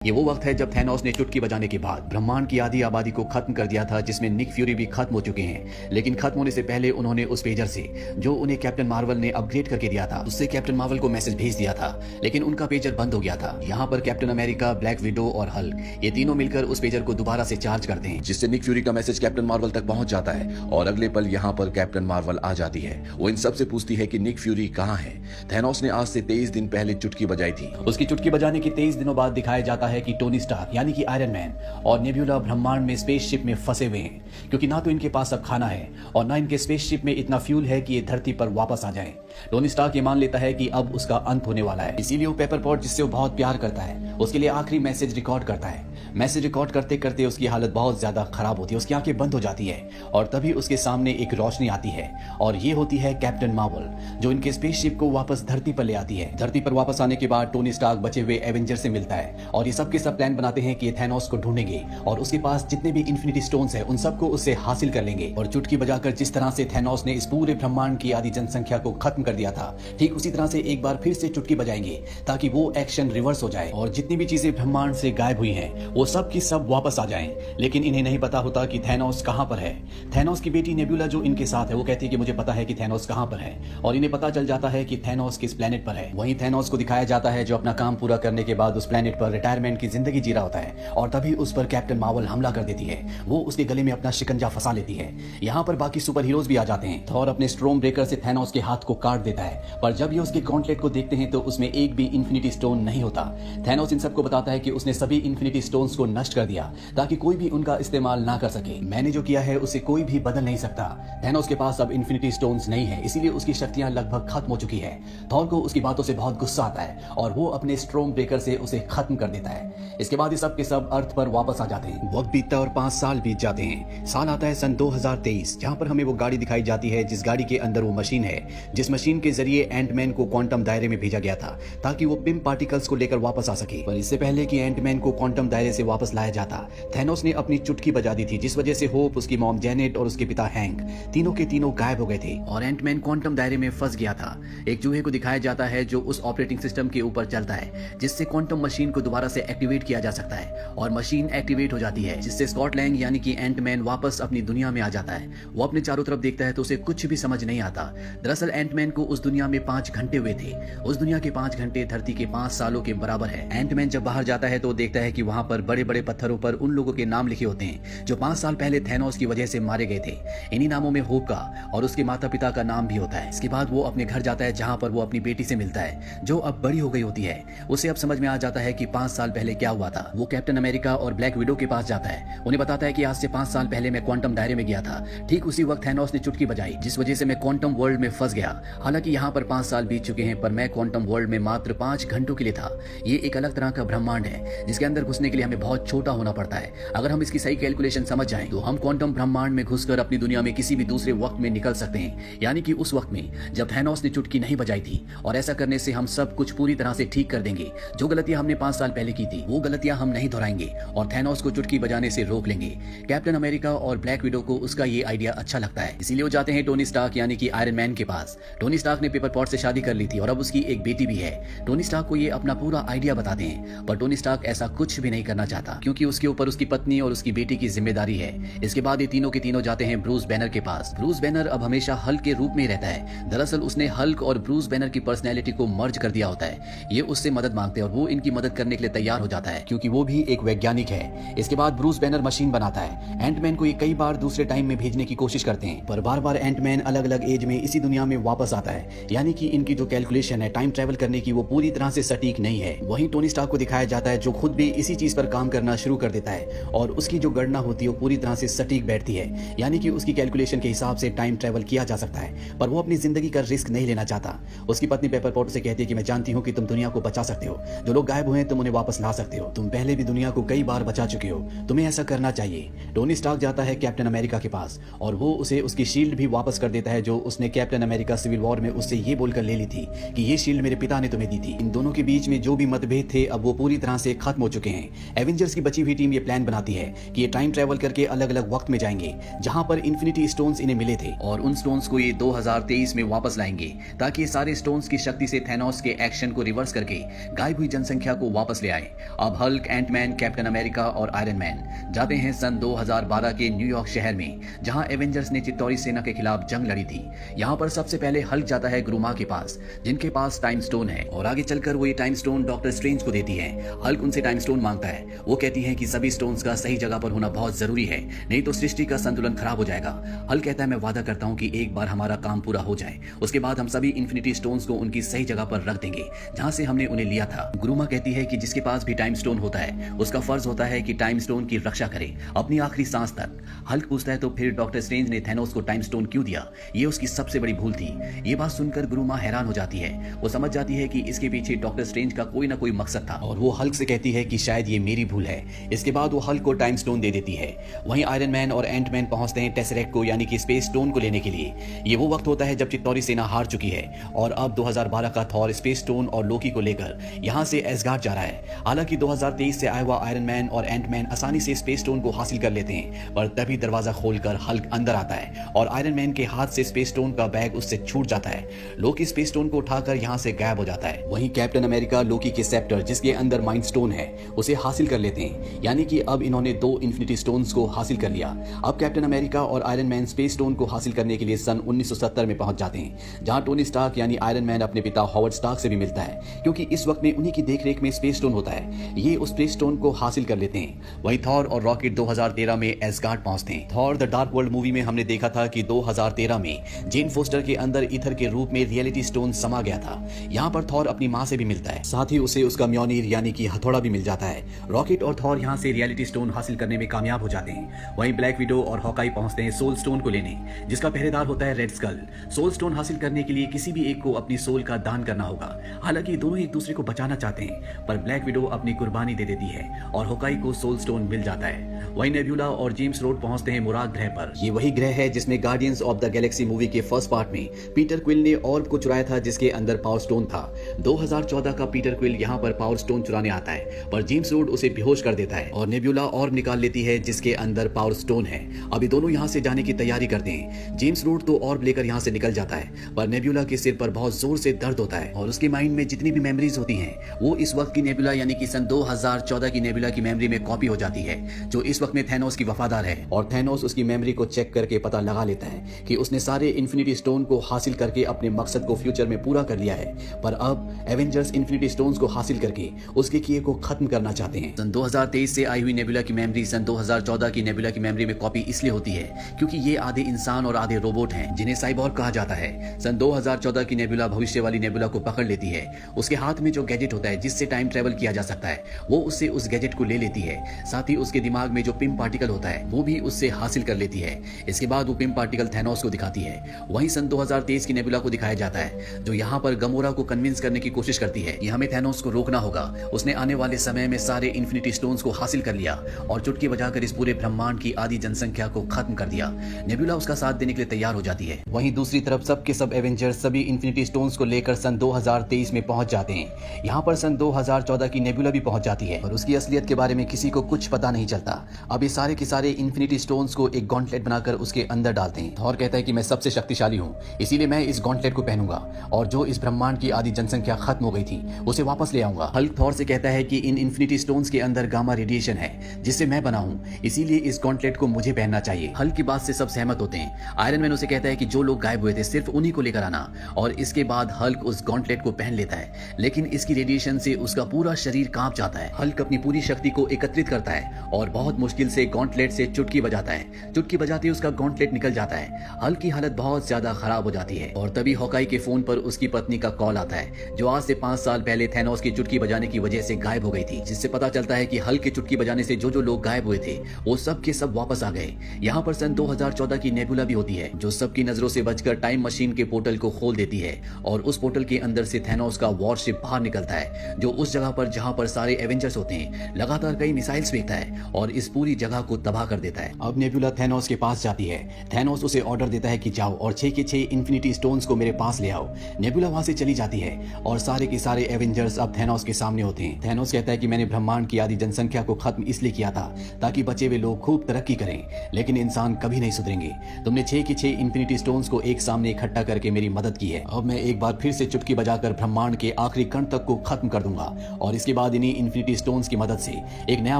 ये वो वक्त है जब थैनोस ने चुटकी बजाने के बाद ब्रह्मांड की आधी आबादी को खत्म कर दिया था, जिसमें निक फ्यूरी भी खत्म हो चुके हैं। लेकिन खत्म होने से पहले उन्होंने उस पेजर से जो उन्हें कैप्टन मार्वल ने अपग्रेड करके दिया था, उससे कैप्टन मार्वल को मैसेज भेज दिया था, लेकिन उनका पेजर बंद हो गया था। यहाँ पर कैप्टन अमेरिका, ब्लैक विडो और हल्क ये तीनों मिलकर उस पेजर को दोबारा से चार्ज करते हैं, जिससे निक फ्यूरी का मैसेज कैप्टन मार्वल तक पहुंच जाता है और अगले पल यहाँ पर कैप्टन मार्वल आ जाती है। वो इन सबसे पूछती है कि निक फ्यूरी कहाँ है। थैनोस ने आज से 23 दिन पहले चुटकी बजाई थी। उसकी चुटकी बजाने के 23 दिनों बाद दिखाया जाता है कि टोनी स्टार्क यानी कि आयरन मैन और नेब्यूला ब्रह्मांड में स्पेसशिप में फंसे हुए हैं, क्योंकि ना तो इनके पास अब खाना है और ना इनके स्पेसशिप में इतना फ्यूल है कि ये धरती पर वापस आ जाएं। टोनी स्टार्क ये मान लेता है कि अब उसका अंत होने वाला है, इसीलिए वो पेपर पॉट, जिससे वो बहुत प्यार करता है, उसके लिए आखिरी मैसेज रिकॉर्ड करता है। मैसेज रिकॉर्ड करते करते उसकी हालत बहुत ज्यादा खराब होती है, उसकी आंखें बंद हो जाती है और तभी उसके सामने एक रोशनी आती है और ये होती है कैप्टन मार्वल, जो इनके स्पेसशिप को वापस धरती पर ले आती है। धरती पर वापस आने के बाद टोनी स्टार्क बचे हुए एवेंजर से मिलता है और ये सब के सब प्लान बनाते हैं कि ये थैनोस को ढूंढेंगे और उसके पास जितने भी इन्फिनिटी स्टोन्स हैं उन सबको उससे हासिल कर लेंगे। और चुटकी बजाकर जिस तरह से थैनोस ने इस पूरे ब्रह्मांड की आधी जनसंख्या को खत्म कर दिया था, ठीक उसी तरह से एक बार फिर से चुटकी बजाएंगे ताकि वो एक्शन रिवर्स हो जाए और जितनी भी चीजें ब्रह्मांड से गायब हुई हैं वो सब की सब वापस आ जाएं। लेकिन इन्हें नहीं पता होता कि थैनोस कहां पर है। थैनोस की बेटी नेब्यूला जो इनके साथ है वो कहती है कि मुझे पता है कि थैनोस कहां पर है और इन्हें पता चल जाता है कि थैनोस किस प्लेनेट पर है। वहीं थैनोस को दिखाया जाता है जो अपना काम पूरा करने के बाद उस प्लेनेट पर रिटायरमेंट की जिंदगी जी रहा होता है और तभी उस पर कैप्टन मार्वल हमला कर देती है। वो उसके गले में अपना शिकंजा फंसा लेती है। यहाँ पर बाकी सुपर हीरोज भी आ जाते हैं। थॉर अपने स्ट्रोम ब्रेकर से थैनोस के हाथ को काट देता है, पर जब ये उसके गॉन्टलेट को देखते हैं तो उसमें एक भी इन्फिनिटी स्टोन नहीं होता। थैनोस इन सबको बताता है कि उसने सभी इन्फिनिटी स्टोन्स को नष्ट कर दिया ताकि कोई भी उनका इस्तेमाल ना कर सके। मैंने जो किया है उसे कोई भी बदल नहीं सकता। थैनोस के पास अब इन्फिनिटी स्टोन्स नहीं है, इसीलिए उसकी शक्तियां लगभग खत्म हो चुकी है। थॉर को उसकी बातों से बहुत गुस्सा आता है और वो अपने स्ट्रोम ब्रेकर से उसे खत्म कर देता है। इसके बाद ये सब के सब अर्थ पर वापस आ जाते हैं। वक्त बीतता और 5 साल बीत जाते हैं। साल आता है सन 2023, जहां पर हमें वो गाड़ी दिखाई जाती है जिस गाड़ी के अंदर वो मशीन है, जिस मशीन के जरिए एंटमैन को क्वांटम दायरे में भेजा गया था ताकि वो पिम पार्टिकल्स को लेकर वापस आ सके। पर इससे पहले कि एंटमैन को क्वांटम दायरे से वापस लाया जाता, थैनोस ने अपनी चुटकी बजा दी थी, जिस वजह से होप, उसकी मॉम जेनेट और उसके पिता हैंक तीनों के तीनों गायब हो गए थे और एंटमैन क्वांटम दायरे में फंस गया था। एक चूहे को दिखाया जाता है जो उस ऑपरेटिंग सिस्टम के ऊपर चलता है जिससे क्वांटम मशीन को दोबारा से एक्टिवेट किया जा सकता है और मशीन एक्टिवेट हो जाती है, जिससे स्कॉट लैंग यानी कि एंटमैन वापस अपनी दुनिया में आ जाता है। वो अपने चारों तरफ देखता है तो उसे कुछ भी समझ नहीं आता। दरअसल एंटमैन को उस दुनिया में 5 घंटे हुए थे। उस दुनिया के 5 घंटे धरती के 5 सालों के बराबर है। एंटमैन जब बाहर जाता है तो देखता है कि वहां पर बड़े बड़े पत्थरों पर उन लोगों के नाम लिखे होते हैं जो 5 साल पहले थैनोस की वजह से मारे गए थे। इन्हीं नामों में होप का और उसके माता पिता का नाम भी होता है। इसके बाद वो अपने घर जाता है जहां पर वो अपनी बेटी से मिलता है जो अब बड़ी हो गई होती है। उसे अब समझ में आ जाता है कि 5 साल पहले क्या हुआ था। वो कैप्टन अमेरिका और ब्लैक विडो के पास जाता है, उन्हें बताता है कि आज से 5 साल पहले मैं क्वांटम दायरे में गया था। ठीक उसी वक्त थैनोस ने चुटकी बजाई जिस वजह से मैं क्वांटम वर्ल्ड में फंस गया। हालांकि यहाँ पर 5 साल बीत चुके हैं पर मैं क्वांटम वर्ल्ड में मात्र 5 घंटों के लिए था। ये एक अलग तरह का ब्रह्मांड है जिसके अंदर घुसने के लिए हमें बहुत छोटा होना पड़ता है। अगर हम इसकी सही कैलकुलेशन समझ जाएं तो हम क्वांटम ब्रह्मांड में घुसकर अपनी दुनिया में किसी भी दूसरे वक्त में निकल सकते हैं, यानी कि उस वक्त में जब थैनोस ने चुटकी नहीं बजाई थी। और ऐसा करने से हम सब कुछ पूरी तरह से ठीक कर देंगे। जो गलतियां हमने 5 साल पहले की थी वो गलतियां हम नहीं दोहराएंगे और थैनोस को चुटकी बजाने से रोक लेंगे। कैप्टन अमेरिका और ब्लैक विडो को उसका ये आइडिया अच्छा लगता है, इसीलिए वो जाते हैं टोनी स्टार्क यानी कि आयरन मैन के पास। टोनी स्टार्क ने पेपर पॉट से शादी कर ली थी और अब उसकी एक बेटी भी है। टोनी स्टार्क को ये अपना पूरा आइडिया बताते हैं पर टोनी स्टार्क ऐसा कुछ भी नहीं करना चाहता क्योंकि उसके ऊपर उसकी पत्नी और उसकी बेटी की जिम्मेदारी है। इसके बाद ये तीनों के तीनों जाते हैं ब्रूस बैनर के पास। ब्रूस बैनर अब हमेशा हल्क के रूप में रहता है। दरअसल उसने हल्क और ब्रूस बैनर की पर्सनैलिटी को मर्ज कर दिया होता है। ये उससे मदद मांगते हैं और वो इनकी मदद करने के लिए तैयार हो जाता है क्योंकि वो भी एक वैज्ञानिक है। इसके बाद ब्रूस बैनर मशीन बनाता है। एंटमैन को ये कई बार दूसरे टाइम में भेजने की कोशिश करते हैं पर बार बार एंटमैन अलग अलग एज में इसी दुनिया में वापस आता है, यानी कि इनकी जो कैलकुलेशन है टाइम ट्रेवल करने की वो पूरी तरह से सटीक नहीं है। वहीं टोनी स्टार्क को दिखाया जाता है जो खुद भी इसी चीज पर काम करना शुरू कर देता है और उसकी जो गणना होती है वो पूरी तरह से सटीक बैठती है, यानी कि उसकी कैलकुलेशन के हिसाब से टाइम ट्रेवल किया जा सकता है। पर वो अपनी जिंदगी का रिस्क नहीं लेना चाहता। उसकी पत्नी पेपर पॉट से कहती है कि मैं जानती हूँ कि तुम दुनिया को बचा सकते हो, जो लोग गायब हुए तुम उन्हें वापस ला सकते हो, तुम पहले भी दुनिया को कई बार बचा चुके हो, तुम्हें ऐसा करना चाहिए। टोनी स्टार्क जाता है कैप्टन अमेरिका के पास और वो उसे उसकी शील्ड भी वापस कर देता है जो उसने कैप्टन अमेरिका सिविल वॉर में उससे ये बोलकर ले ली थी कि ये शील्ड मेरे पिता ने तुम्हें दी थी। इन दोनों के बीच में जो भी मतभेद थे अब वो पूरी तरह से खत्म हो चुके हैं। एवेंजर्स की बची हुई टीम ये प्लान बनाती है कि ये टाइम ट्रेवल करके अलग अलग वक्त में जाएंगे जहां पर इन्फिनिटी स्टोन्स इन्हें मिले थे और उन स्टोन्स को ये 2023 में वापस लाएंगे ताकि ये सारे स्टोन्स की शक्ति से थैनोस के एक्शन को रिवर्स करके गायब हुई जनसंख्या को वापस ले आए। अब हल्क, एंटमैन, कैप्टन अमेरिका और आयरन मैन जाते हैं सन 2012 के न्यूयॉर्क शहर में जहां एवेंजर्स ने चित्तौरी सेना के खिलाफ जंग लड़ी थी। यहाँ पर सबसे पहले हल्क जाता है ग्रुमा के पास जिनके पास टाइम स्टोन है और आगे चलकर वो ये टाइम स्टोन डॉक्टर स्ट्रेंज को देती है। हल्क उनसे टाइम स्टोन मांगता है। वो कहती है कि सभी स्टोन्स का सही जगह पर होना बहुत जरूरी है, नहीं तो सृष्टि का संतुलन खराब हो जाएगा। हल्क कहता है मैं वादा करता हूँ कि एक बार हमारा काम पूरा हो जाए उसके बाद हम सभी इन्फिनिटी स्टोन्स को उनकी सही जगह पर रख देंगे जहाँ से हमने उन्हें लिया था। ग्रुमा कहती है कि जिसके पास भी टाइम स्टोन होता है उसका फर्ज होता है कि टाइम स्टोन की रक्षा करे अपनी आखिरी सांस तक। हल्क पूछता है तो फिर डॉक्टर स्ट्रेंज ने थैनोस को टाइम स्टोन क्यों दिया? ये उसकी सबसे बड़ी भूल थी। ये बात सुनकर ग्रुमा हैरान हो जाती है। वो समझ जाती है कि इसके पीछे डॉक्टर स्ट्रेंज का कोई ना कोई मकसद था और वो हल्क से कहती है कि शायद ये मेरी भूल है। इसके बाद वो हल्क को टाइम स्टोन दे देती है। वहीं आयरन मैन और एंटमैन पहुंचते हैं टेसरेक्ट को यानी कि स्पेस स्टोन को लेने के लिए। ये वो वक्त होता है जब चित्तौरी सेना हार चुकी है और अब 2012 का थॉर स्पेस स्टोन और लोकी को लेकर यहाँ से एसगार्ड जा रहा है। हालांकि 2023 से आया हुआ आयरन मैन और एंटमैन आसानी से स्पेस स्टोन को हासिल कर लेते हैं, पर तभी दरवाजा खोलकर हल्क अंदर आता है और आयरन मैन के हाथ से स्पेस स्टोन का बैग उससे छूट जाता है। लोकी स्पेस स्टोन को उठाकर यहाँ से गायब हो जाता है। वहीं कैप्टन अमेरिका लोकी के सेप्टर जिसके अंदर माइंड स्टोन है उसे हासिल कर लेते हैं, यानी कि अब इन्होंने 2 इन्फिनिटी स्टोन्स को हासिल कर लिया। अब कैप्टन अमेरिका और आयरन मैन स्पेस स्टोन को हासिल करने के लिए सन 1970 में पहुंच जाते हैं जहां टोनी स्टार्क यानी आयरन मैन अपने पिता हॉवर्ड स्टार्क से भी मिलता है क्योंकि इस वक्त में उन्हीं की देखरेख में स्पेस स्टोन होता है। ये उस स्पेस स्टोन को हासिल कर लेते हैं। वहीं थॉर और रॉकेट 2013 में एसगार्ड पहुंचते हैं। Thor the dark world movie में हमने देखा था कि 2013 में जेन फोस्टर के अंदर ईथर के रूप में रियलिटी स्टोन समा गया था। यहाँ पर थॉर अपनी माँ से भी मिलता है, साथ ही उसे उसका म्योनीर यानी कि हथौड़ा भी मिल जाता है। रॉकेट और थॉर यहाँ से रियलिटी स्टोन हासिल करने में कामयाब हो जाते हैं। वहीं ब्लैक विडो और हॉकाई पहुंचते हैं सोल स्टोन को लेने जिसका पहरेदार होता है रेड स्कल। सोल स्टोन हासिल करने के लिए किसी भी एक को अपनी सोल का दान करना होगा। हालांकि दोनों एक दूसरे को बचाना चाहते हैं पर ब्लैक विडो अपनी कुर्बानी दे देती है और हॉकाई को सोल स्टोन मिल जाता है। वहीं नेब्यूला और जेम्स रोड पहुंचते हैं मुराद ग्रह पर। ये वही ग्रह है जिसमें guardians of the Galaxy movie के फर्स्ट पार्ट में पीटर क्विल ने ऑर्ब को चुराया था जिसके अंदर पावर स्टोन था। 2014 का पीटर क्विल यहाँ पर पावर स्टोन चुराने आता है पर जेम्स रोड उसे बेहोश कर देता है और नेब्यूला ऑर्ब निकाल लेती है जिसके अंदर पावर स्टोन है। अभी दोनों यहाँ से जाने की तैयारी करते हैं। जेम्स रोड तो ऑर्ब लेकर यहाँ से निकल जाता है पर नेब्यूला के सिर पर बहुत जोर से दर्द होता है और उसके माइंड में जितनी भी मेमोरीज होती हैं वो इस वक्त की नेब्यूला यानी कि सन 2014 की नेब्यूला की मेमोरी में कॉपी हो जाती है जो इस वक्त में थैनोस की वफादार है। और थैनोस उसकी मेमोरी को चेक करके पता लगा लेता है कि उसने सारे इन्फिनिटी स्टोन को हासिल करके अपने मकसद को फ्यूचर में पूरा कर लिया है, पर अब एवेंजर्स इन्फिनिटी स्टोन्स को हासिल करके उसके किए को खत्म करना चाहते हैं। सन 2023 से आई हुई नेब्यूला की मेमोरी सन 2014 की नेब्यूला की मेमोरी में कॉपी इसलिए होती है क्योंकि ये आधे इंसान और आधे रोबोट हैं जिन्हें साइबॉर्ग कहा जाता है। सन 2014 की नेब्यूला भविष्य वाली नेब्यूला को पकड़ लेती है। उसके हाथ में जो गैजेट होता है जिससे टाइम ट्रेवल किया जा सकता है वो उससे उस गैजेट को ले लेती है। साथ ही उसके दिमाग में जो पिम पार्टिकल होता है वो भी उससे हासिल कर लेती है। इसके बाद वो पिम पार्टिकल थैनोस को दिखाती है। वहीं सन 2023 की नेब्यूला को दिखाया जाता है जो यहाँ पर गमोरा को कन्विंस करने की कोशिश करती है कि हमें थैनोस को रोकना होगा। उसने आने वाले समय में सारे इन्फिनिटी स्टोन्स को हासिल कर लिया और चुटकी बजाकर इस पूरे ब्रह्मांड की आधी जनसंख्या को खत्म कर दिया। नेब्यूला उसका साथ देने के लिए तैयार हो जाती है। वहीं दूसरी तरफ सब के सब एवेंजर्स सभी इन्फिनिटी स्टोन्स को लेकर सन 2023 में पहुंच जाते हैं। यहाँ पर सन 2014 की नेब्यूला भी पहुंच जाती है और उसकी असलियत के बारे में किसी को कुछ पता नहीं चलता। अब ये सारे के सारे इन्फिनिटी स्टोन्स को एक गॉन्टलेट बनाकर उसके अंदर डालते हैं। थॉर कहता है कि मैं सबसे शक्तिशाली हूँ इसीलिए मैं इस गॉन्टलेट को पहनूंगा और जो इस ब्रह्मांड की आधी जनसंख्या खत्म हो गई थी उसे वापस ले आऊंगा। हल्क थॉर से कहता है कि इन इन्फिनिटी स्टोन्स के अंदर गामा रेडिएशन है जिससे मैं बना हूँ, इसीलिए इस गॉन्टलेट को मुझे पहनना चाहिए। हल्क की बात से सब सहमत होते हैं। आयरन मैन उसे कहता है कि जो लोग गायब हुए थे सिर्फ उन्हीं को लेकर आना और इसके बाद हल्क उस गॉन्टलेट को पहन लेता है लेकिन इसकी रेडिएशन से उसका पूरा शरीर कांप जाता है। हल्क अपनी पूरी शक्ति को एकत्रित करता है और बहुत मुश्किल से गॉन्टलेट से चुटकी बजाता है। चुटकी बजाते ही उसका गॉन्टलेट निकल जाता है। हल्क की हालत बहुत ज्यादा खराब हो जाती है और तभी हॉकाई के फोन पर उसकी पत्नी का कॉल आता है जो आज से 5 साल पहले थैनोस की चुटकी बजाने की वजह से गायब हो गई थी, जिससे पता चलता है कि हल्क की चुटकी बजाने से जो लोग गायब हुए थे वो सब के सब वापस आ गए। यहाँ पर सन 2014 की नेबुला भी होती है जो सबकी नजरों से बचकर टाइम मशीन के पोर्टल को खोल देती है और उस पोर्टल के अंदर से थैनोस का वॉरशिप बाहर निकलता है जो उस जगह पर जहाँ पर सारे एवेंजर्स होते हैं लगातार कई मिसाइल्स फेंकता है और इस पूरी जगह को तबाह कर देता है। अब नेबुला थैनोस के पास जाती है। थैनोस उसे ऑर्डर देता है कि जाओ और 6 के 6 इन्फिनिटी स्टोन्स को मेरे पास ले आओ। नेबुला वहां से चली जाती है और सारे के सारे एवेंजर्स अब थैनोस के सामने होते हैं। थैनोस कहता है कि मैंने ब्रह्मांड की आधी जनसंख्या को खत्म इसलिए किया था ताकि बचे हुए लोग खूब तरक्की करें, लेकिन इंसान कभी नहीं सुधरेंगे। तुमने 6 के 6 इन्फिनिटी स्टोन्स को एक सामने इकट्ठा करके मेरी मदद की है। अब मैं एक बार फिर से चुटकी बजाकर ब्रह्मांड के आखिरी कण तक को खत्म कर दूंगा और इसके बाद इन्हीं इन्फिनिटी स्टोन्स की मदद से एक नया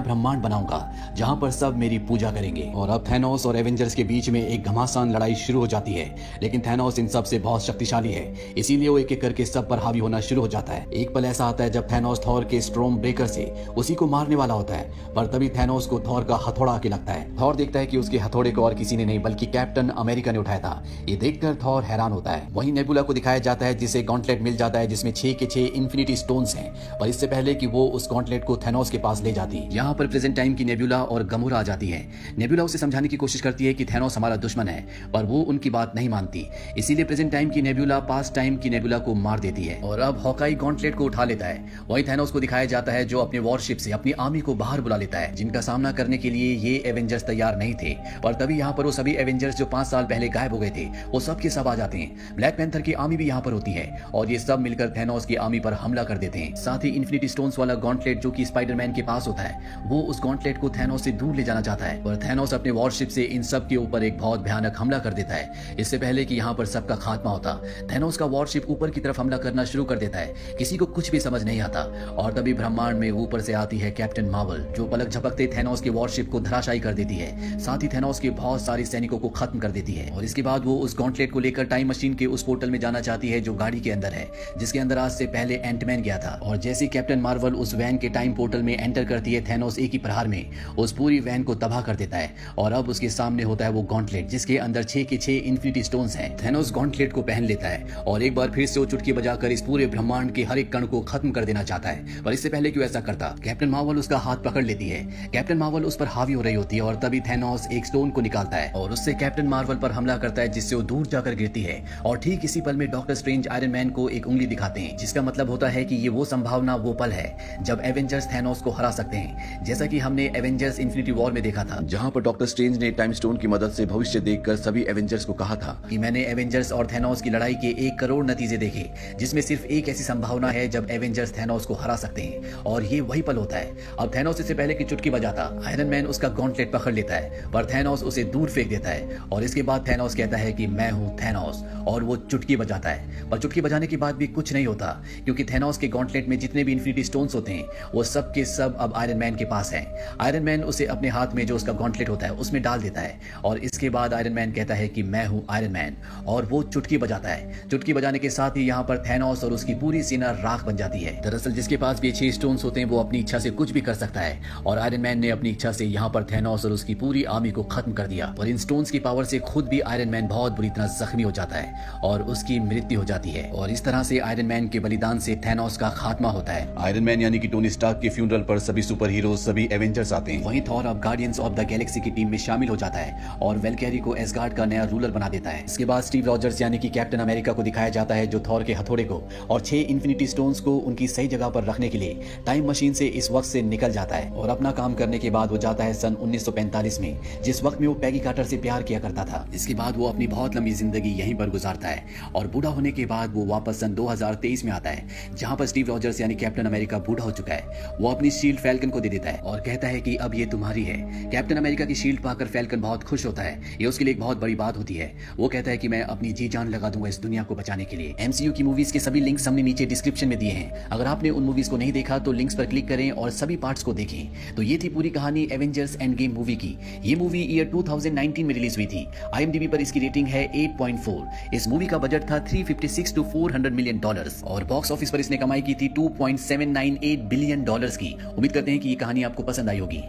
ब्रह्मांड बनाऊंगा जहां पर सब मेरी पूजा करेंगे। और अब थैनोस और एवेंजर्स के बीच में एक घमासान लड़ाई शुरू हो जाती है, लेकिन थैनोस इन सब से बहुत शक्तिशाली है, इसीलिए वो एक एक करके सब पर हावी होना शुरू हो जाता है। एक पल ऐसा आता है जब थैनोस थॉर के स्ट्रोम ब्रेकर से उसी को मारने वाला होता है, पर तभी थैनोस को थॉर का हथौड़ा आके लगता है। थॉर देखता है कि उसके हथौड़े को और किसी ने नहीं बल्कि कैप्टन अमेरिका ने उठाया था। ये देखकर थॉर हैरान होता है। वहीं नेबुला को दिखाया जाता है जिसे गॉन्टलेट मिल जाता है जिसमें 6 के 6 इन्फिनिटी स्टोन्स हैं, पर इससे पहले कि वो उस गॉन्टलेट को थैनोस के पास ले जाती। यहाँ पर प्रेजेंट टाइम की नेबुला और गमोरा आ जाती है। नेबुला उसे समझाने की कोशिश करती है कि थैनोस हमारा दुश्मन है, पर वो उनकी बात नहीं मानती, इसीलिए प्रेजेंट टाइम की नेबुला पास्ट टाइम की नेबुला को मार देती है और अब हॉकाई गॉन्टलेट को उठा लेता है। वहीं थैनोस को दिखाया जाता है जो अपने वॉरशिप से अपनी आर्मी को बाहर बुला लेता है, जिनका सामना करने के लिए ये एवेंजर्स तैयार नहीं थे। पर तभी यहाँ पर वो सभी एवेंजर्स जो 5 साल पहले गायब हो गए थे वो सब के सब आ जाते हैं। ब्लैक पैंथर की आर्मी भी यहाँ पर होती है और ये सब मिलकर थैनोस की आर्मी पर हमला कर देते हैं। साथ ही इन्फिनिटी स्टोन्स वाला गॉन्टलेट जो कि स्पाइडरमैन के पास होता है, वो उस गॉन्टलेट को थैनोस से दूर ले जाना चाहता है, पर थैनोस अपने वॉरशिप से इन सब के ऊपर एक बहुत भयानक हमला कर देता है। इससे पहले कि यहाँ पर सबका खात्मा होता, थैनोस का वॉरशिप ऊपर की तरफ हमला करना शुरू कर देता है। किसी को कुछ भी समझ नहीं आता और तभी ब्रह्मांड में ऊपर से आती है कैप्टन मार्वल, जो पलक झपकते थैनोस के वॉरशिप को धराशायी कर देती है। साथ ही थैनोस के बहुत सारे सैनिकों को खत्म कर देती है और इसके बाद वो उस गॉन्टलेट को लेकर टाइम मशीन के उस पोर्टल में जाना चाहती है जो गाड़ी के अंदर है, जिसके अंदर आज से पहले एंटमैन गया था। और जैसे कैप्टन मार्वल उस वैन के टाइम पोर्टल में एंटर करती है, थैनोस एक ही प्रहार में उस पूरी वैन को तबाह कर देता है और अब उसके सामने होता है वो गॉन्टलेट जिसके अंदर 6 के 6 इन्फिनिटी स्टोन्स हैं। थैनोस गॉन्टलेट को पहन लेता है और एक बार फिर से वो चुटकी बजाकर इस पूरे ब्रह्मांड के हर एक कण को खत्म कर देना चाहता है, पर इससे पहले क्यों ऐसा करता, कैप्टन मार्वल उसका हाथ पकड़ लेती है। कैप्टन मार्वल उस पर हावी हो रही होती है और तभी थैनोस एक स्टोन को निकालता है और उससे कैप्टन मार्वल पर हमला करता है, जिससे वो दूर जाकर गिरती है। और ठीक इसी पल में डॉक्टर स्ट्रेंज आयरन मैन को एक उंगली दिखाते हैं, जिसका मतलब होता है कि ये वो संभावना, वो पल है जब एवेंजर्स थैनोस को हरा सकते हैं, जैसा कि हमने एवेंजर्स इन्फिनिटी वॉर में देखा था, जहां पर डॉक्टर स्ट्रेंज ने टाइम स्टोन की मदद से भविष्य देखकर सभी एवेंजर्स को कहा था कि मैंने एवेंजर्स और थैनोस की लड़ाई के 1 करोड़ नतीजे देखे, जिसमें सिर्फ एक ऐसी संभावना है जब एवेंजर्स थैनोस को हरा सकते हैं, और ये वही पल होता है। अब थैनोस इससे पहले कि चुटकी बजाता, आयरन मैन उसका गॉन्टलेट पकड़ लेता है, पर थैनोस उसे दूर फेंक देता है और इसके बाद थैनोस कहता है कि मैं हूं थैनोस, और वो चुटकी बजाता है। पर चुटकी बजाने के बाद भी कुछ नहीं होता, क्योंकि थैनोस के गॉन्टलेट में जितने भी इन्फिनिटी स्टोन्स होते हैं वो सब के सब अब आयरन मैन के पास हैं। आयरन मैन उसे अपने हाथ में जो उसका गॉन्टलेट होता है उसमें डाल देता है और इसके बाद आयरन मैन कहता है कि मैं हूं आयरन मैन, और वो चुटकी बजाता है। चुटकी बजाने के साथ ही यहाँ पर थैनोस और उसकी पूरी सेना राख बन जाती है। दरअसल जिसके पास भी 6 स्टोन्स होते हैं वो अपनी इच्छा से कुछ भी कर सकता है, और आयरन मैन ने अपनी इच्छा से यहाँ पर थैनोस और उसकी पूरी आर्मी को खत्म कर दिया। और इन स्टोन्स की पावर से खुद भी आयरन मैन बहुत बुरी तरह जख्मी हो जाता है और उसकी मृत्यु हो जाती है, और इस तरह से आयरन मैन के बलिदान से थैनोस का खात्मा होता है। आयरन मैन यानी कि टोनी स्टार्क के फ्यूनरल पर सभी सुपर हीरो, सभी एवेंजर्स आते हैं। वहीं थॉर अब गार्डियंस ऑफ द गैलेक्सी की टीम में शामिल हो जाता है और वेलकैरी को एसगार्ड का नया रूलर बना देता है। इसके बाद स्टीव रॉजर्स यानी कि कैप्टन अमेरिका को दिखाया जाता है, जो थॉर के हथौड़े को और 6 इन्फिनिटी स्टोन्स को उनकी सही जगह पर रखने के लिए टाइम मशीन से इस वक्त से निकल जाता है, और अपना काम करने के बाद वो जाता है सन 1945 में, जिस वक्त में वो पैगी कार्टर से प्यार किया करता था। इसके बाद वो अपनी बहुत लंबी जिंदगी यहीं पर गुजारता है और बूढ़ा होने के बाद वो वापस सन 2023 में आता है, जहां पर स्टीव रॉजर्स यानी कैप्टन अमेरिका बूढ़ा हो चुका है। वो अपनी शील्ड फैल्कन को दे देता है और कहता है कि अब ये तुम्हारी है। कैप्टन अमेरिका की शील्ड पाकर फैल्कन बहुत खुश होता है, ये उसके लिए एक बहुत बड़ी बात होती है। वो कहता है कि मैं अपनी जी जान लगा दूंगा इस दुनिया को बचाने के लिए। एमसीयू की मूवीज के सभी लिंक्स हमने नीचे डिस्क्रिप्शन में दिए हैं, अगर आपने उन मूवीज को नहीं देखा तो लिंक्स पर क्लिक करें और सभी पार्ट्स को देखें। तो ये थी पूरी कहानी एवेंजर्स एंड गेम मूवी की। ये मूवी ईयर 2019 में रिलीज हुई थी। IMDb पर इसकी रेटिंग है 8.4। इस मूवी का बजट था $356 to $400 मिलियन और बॉक्स ऑफिस पर इसने कमाई की थी $2.798 बिलियन की। उम्मीद करते हैं कि ये कहानी आपको पसंद आई होगी।